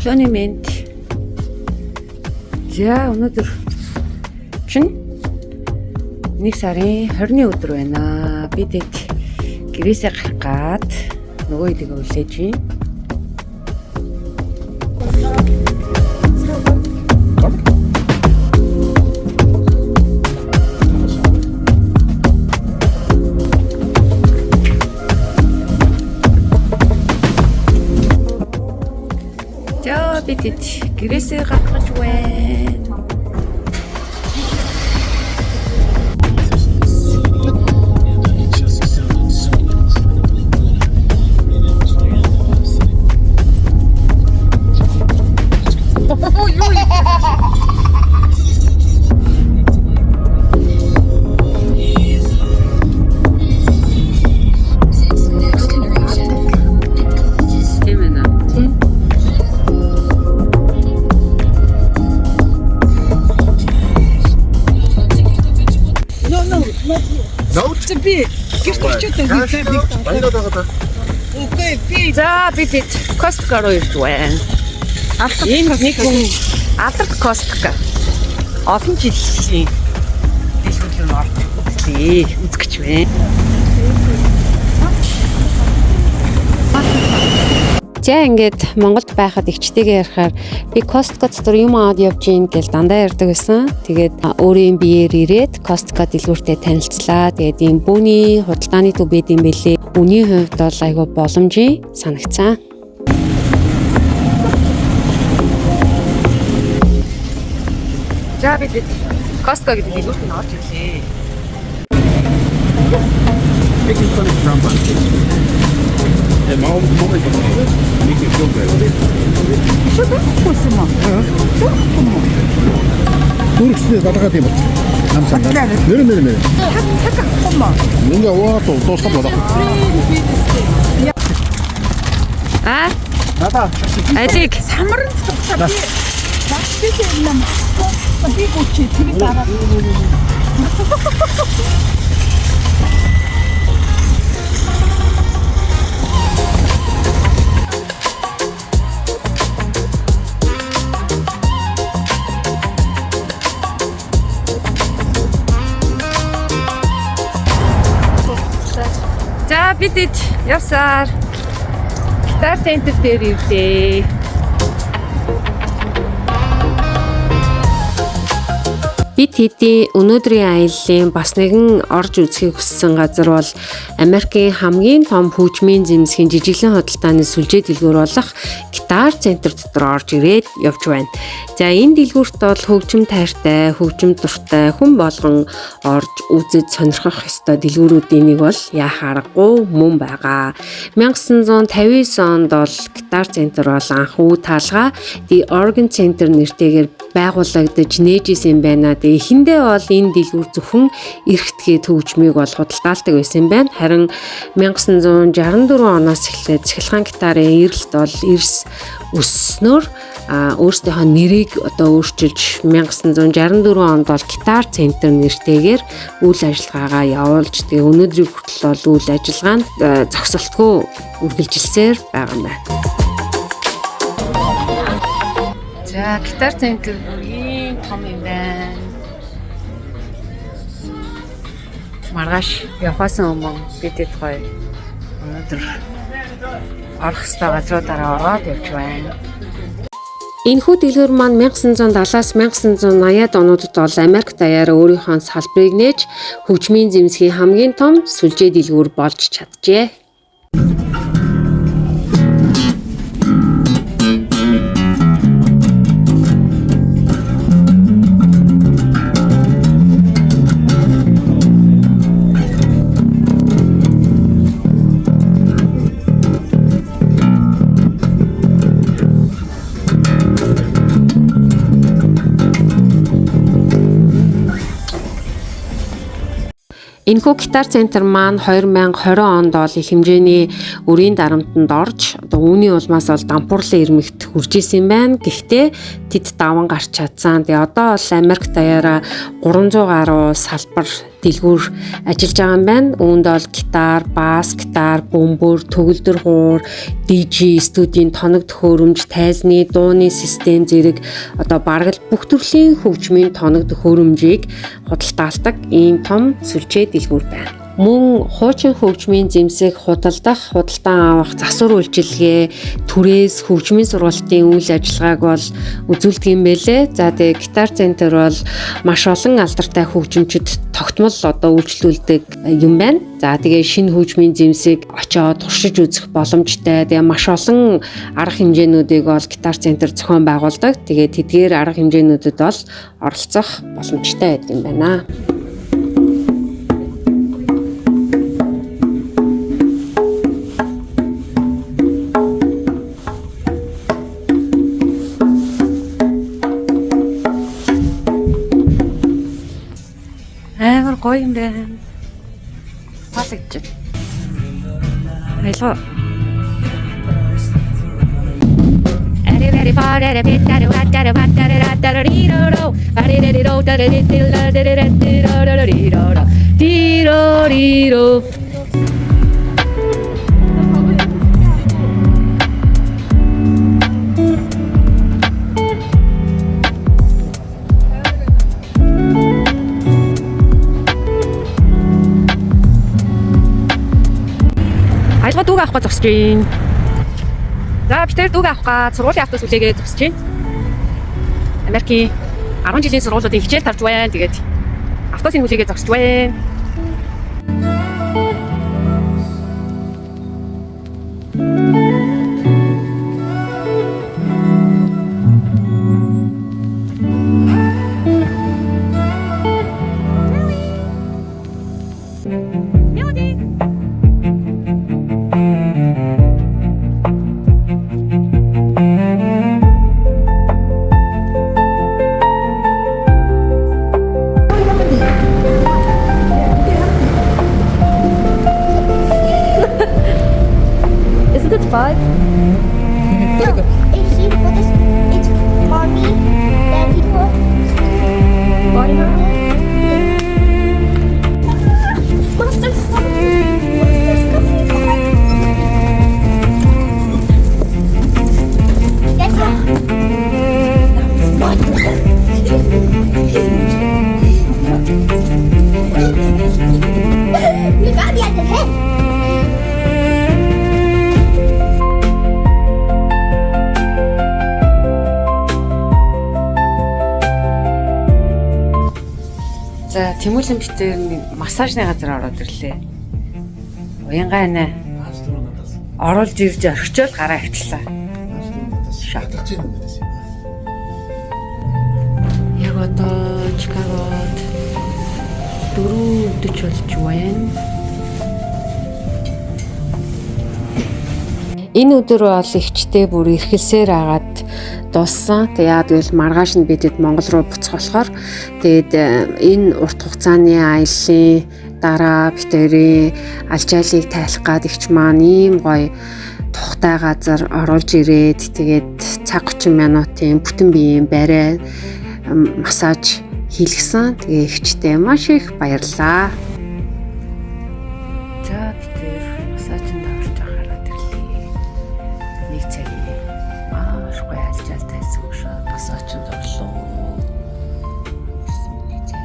абонемент. За өнөөдөр чинь 1 сарын 20-ны өдөр байна. Бид гэрээсээ гарах гад нөгөө илийг үлээж юм. За бид гэрээсээ гарах гэж байна. За бид Costco руу ирж байна. Энэ нэг хүн алдарт Costco. Олон жилийн дэлгүүрээр орж үзэж байна. За ингээд Монголд байхад эгчтэйгээ ярихаар би Costco дотор юм аваад явж гин гэж дандаа ярьдаг байсан. Тэгээд өөрийн биеэр ирээд Costco дэлгүүртэй танилцлаа. Тэгээд ийм бүүний худалдааны төв байд юм бэлээ. Үний хувьд бол айгүй боломжийн санагцсан. За бид Costco гэдэг дэлгүүрт орж ирлээ. Түркстэй далгаад юм байна. Намсаа. Нэр. Ингээ уутуу дуусах болоо. Надаа. Алик самрын цогцоо би багшдээ юм. Би гүчи тэр дараа. За бид явсаар гитар центр дээр ирлээ. Бид хэдий өнөөдрийн аяллаа бас нэгэн орж үзхийг хүссэн газар бол Америкийн хамгийн том хөгжмийн зэмсгийн жижиглэн худалдааны сүлжээ дэлгүүр болох гитар центр дотор орж ирээд явж байна. За энэ дэлгүүрт бол хөгжим тайртай, хөгжим дуртай хүн болгон орж үзэж сонирхох ёстой дэлгүүрүүдийн нэг бол яхаарахгүй мөн байгаа. 1959 онд бол гитар центр бол анхүү таалга The Organ Center нэртэйгээр байгуулагдаж нээжсэн байна. Эхэндээ бол энэ дэлгүүр зөвхөн эрхтгээ төвчмийг бол худалдаалдаг байсан байна. Харин 1964 оноос эхлээд цахилгаан гитарын эрэлт бол эрс өсснөөр өөрсдийнхөө нэрийг одоо өөрчилж 1964 онд бол гитар центр нэртэйгээр үйл ажиллагаагаа явуулж тэгээ өнөөдрийн хүртэл бол үйл ажиллагаанд зогсолтгүй үргэлжилсээр байгаа юм байна. За гитар центр ийм том юм байна. Маргааш явахаас өмнө бидэд гоё өнөөдөр орох ёстой газруудаараа ороод явж байна. Энэхүү дэлгүүр маань 1970-аас 1980-ад онуудад бол Америк даяараа өөрийнхөө салбарыг нээж хөгжмийн зэмсгийн хамгийн том сүлжээ дэлгүүр болж чаджээ. Энэхүү гитар центр маань 2020 онд бол их хэмжээний өрийн дарамтанд орж одоо үүний улмаас бол дампуурлын ирмэгт хүрч исэн байна. Гэхдээ тэд даван гарч чадсан. Тэгээ одоо бол Америк даяараа 300 гаруй салбар дэлгүүр ажиллаж байгаа юм байна. Үүнд бол гитар, бас, гитар, бөмбөр, төгөлдөр хуур, DJ, студийн тоног төхөөрөмж, тайзны, дууны систем зэрэг одоо бараг л бүх төрлийн хөгжмийн тоног төхөөрөмжийг худалдаалдаг ийм том сүлжээ дэлгүүр байна. Мөн хуучин хөгжмийн зэмсэг худалдах, худалдан авах, засвар үйлчилгээ, түрээс хөгжмийн сургалтын үйл ажиллагааг бол үзүүлдэг юм байлээ. За тэгээ гитар центр бол маш олон алдартай хөгжимчид тогтмол одоо үйлчлүүлдэг юм байна. За тэгээ шинэ хөгжмийн зэмсэг очиод туршиж үзэх боломжтой. Тэгээ маш олон арга хэмжээнүүдийг бол гитар центр зохион байгуулдаг. Тэгээ тэдгээр арга хэмжээнүүдэд бол оролцох боломжтой байдаг юм байна. Гоё юм байна. Таалагдчих. Айлгаа. Айлгаа дүүг авах гэж зогсож байна. За бид тэр дүүг авах сургуулийн автобус үлээгээд зогсож байна. Америкийн 10 жилийн сургуулиудын хичээл тарж байна. Тэгээд автобусын үлээгээд зогсож байна. Five. No, if she put this, it's mommy, daddy put body on it. Monster's coming! Monster's coming! Get her! You got me at the head! За Тэмүүлэн битээр массажны газар ороод ирлээ. Уянгаа нэ. Оруулж ирж орхичоод гараа авчлаа. Шаталж юм байна. Яг одоо Чикагод 4:40 болж байна. Энэ өдөр бол ихчтэй бүр эрхэлсээр агаад дууссан. Тэгээд яад гэвэл маргааш нь бидэд Монгол руу буцах болохоор тэгээд энэ урт хугацааны аяллаа дараа битэрийн алжаалыг тайлах гад ихч маань ийм гоё тухтай газар оруулж ирээд тэгээд цаг 30 минутын бүтэн биеийн барай массаж хийлгсэн. Тэгээ ихчтэй маш их баярлаа. За битэр массажинд орж гараад ирлээ. Нэг цаг маш гоё алжаалтай зүгшөө массажинд орлоо. Нэг цаг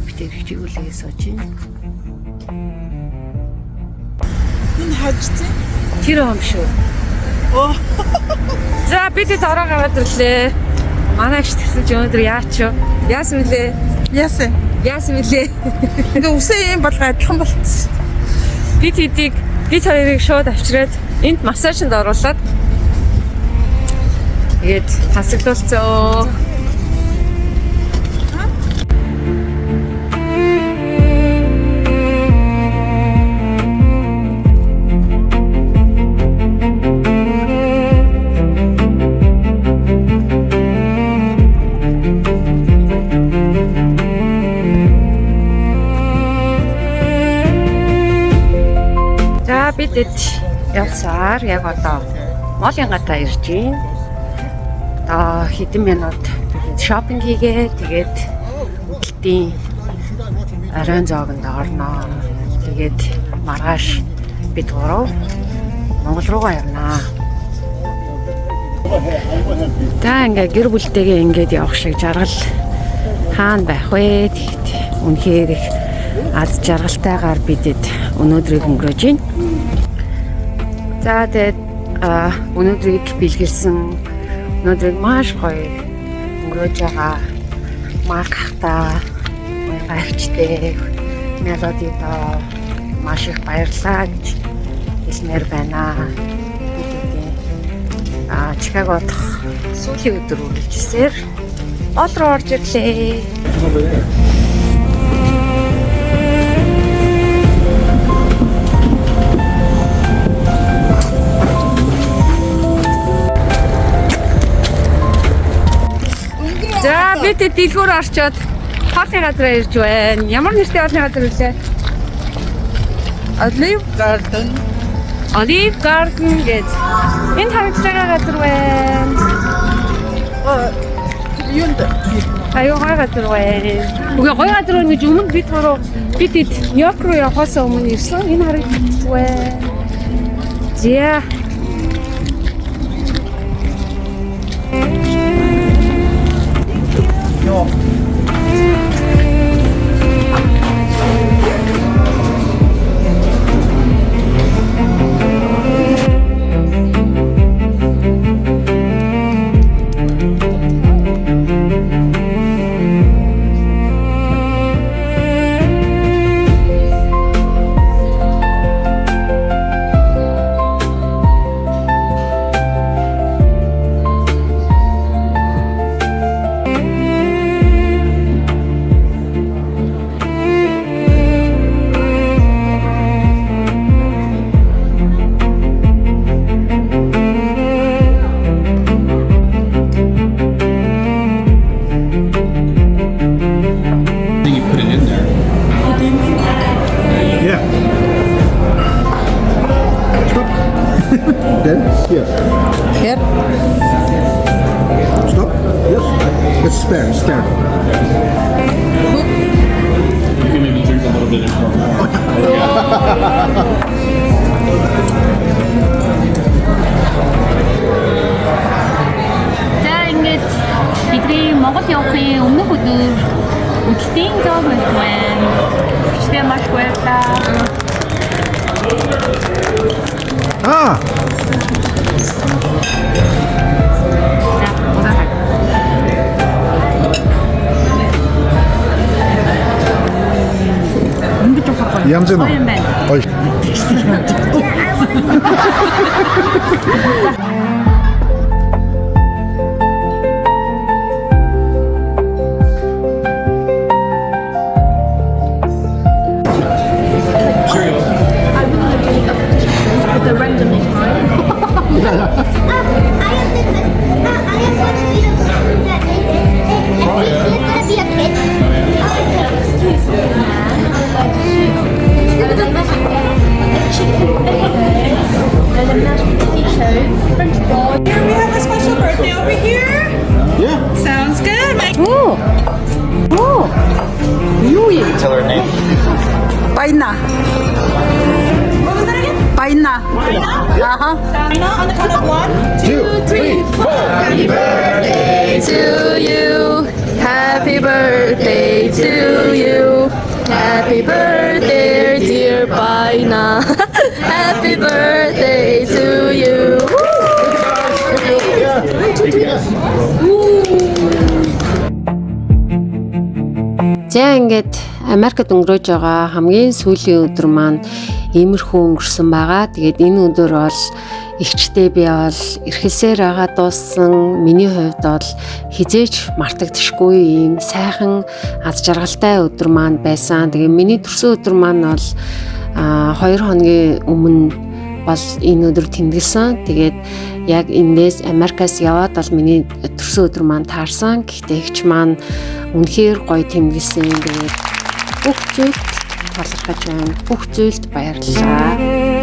битэр хичээлээ сууж байна. Энэ хажицсан. Тэр юм шүү. Оо. За бидэд ороо гараад ирлээ. Манайч тэгсэн чи өнөөдөр яач юу? Яасан вүлээ? Яасан. Яасан вүлээ? Ингээ үсээ юм болго адилхан болчихсон. Бид хоёрыг шууд авчираад энд массажинд оруулаад тэгээд тасаглуулцоо. Бидэд явсаар яг одоо Молын гатаа ирж байна. Одоо хэдэн минут шопинг хийгээ. Тэгээд өдөлтийн оройн зоогонд орноо. Тэгээд маргааш бид гурав Монгол руугаа явнаа. Та ингээ гэр бүлтэйгээ ингээд явах шиг жаргал хаана байх вэ? Тэгэхэд үнэхээр их аз жаргалтайгаар бидэд өнөөдрийг өнгөрөөж байна. За тэгээд өнөөдрийг бэлгэлсэн өнөөдрийг маш гоё өнгөрөөж байгаа Маркахта гайхчтэй мелодидоо маш их баярлалаа гэж хэлмээр байна. Чикаго дахь сүүлийн өдөр үргэлжлэсээр ол руу орж ирлээ. За бид дэлгүүр орчоод хоолны газар ирж байна. Ямар нэртэй хоолны газар вэ? Olive Garden гэж. Энэ харагдж байгаа газар байна. Юунд? Аюу гой газар байна. Үгүй гой газар байна гэж өмнө бид Нью-Йорк руу явахаас өмнө ирсэн. Энэ харагдж байна. Зя. Then here. Here. Stop. Yes. It's spare. You can maybe drink a little bit of За ингээд бидний Монгол явахын өмнөх өдөр өдөртийн зоог байна. Гэхдээ маш баярлалаа. Ah. Янзэн уу? Ой. Tell her name. Paina. What was that again? Paina. On the count of 1, 2, 3, 4. Happy birthday to you. Happy birthday to you. Happy birthday, dear Paina. Happy birthday to you. За ингээд Америкт өнгөрөөж байгаа хамгийн сүүлийн өдөр маань иймэрхүү өнгөрсөн байгаа. Тэгээд энэ өдөр бол ихчтэй би бол эрхэлсээр байгаа дууссан. Миний хувьд бол хизээч мартагдчихгүй ийм сайхан аз жаргалтай өдөр маань байсан. Тэгээд миний төрсөн өдөр маань бол 2 хоногийн өмнө бол энэ өдөр тэмдэглэсэн. Тэгээд яг эндээс Америкаас яваад бол миний төрсөн өдөр маань таарсан. Гэхдээ ихч маань үнэхээр гоё тэмдэглэсэн. Тэгээд бүх зүйлд талархаж байна. Бүх зүйлд баярлалаа.